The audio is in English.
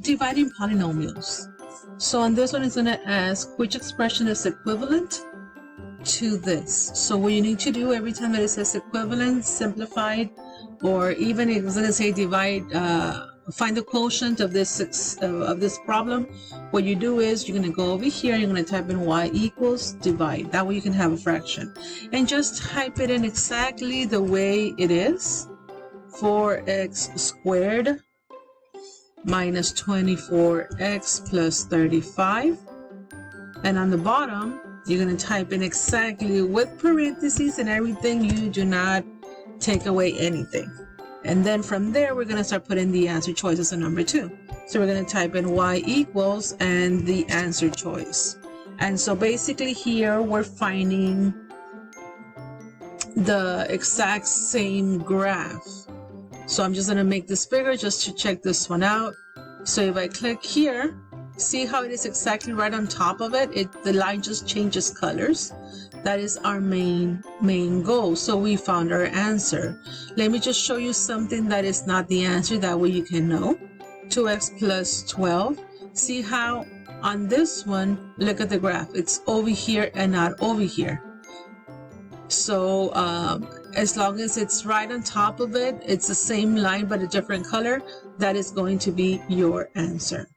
dividing polynomials. So on this one, it's going to ask which expression is equivalent to this. So what you need to do every time that it says equivalent, simplified, or even it was going to say divide, find the quotient of this problem, what you do is you're going to go over here, you're going to type in y equals divide. That way you can have a fraction. And just type it in exactly the way it is. 4x squared minus 24x plus 35. And on the bottom, you're going to type in exactly with parentheses and everything. You do not take away anything. And then from there, we're going to start putting the answer choice as a number 2. So we're going to type in y equals and the answer choice. And so basically here, we're finding the exact same graph. So I'm just going to make this bigger just to check this one out. So if I click here, see how it is exactly right on top of it? The line just changes colors. That is our main goal. So we found our answer. Let me just show you something that is not the answer. That way you can know. 2x plus 12. See how on this one, look at the graph. It's over here and not over here. So as long as it's right on top of it, it's the same line but a different color, that is going to be your answer.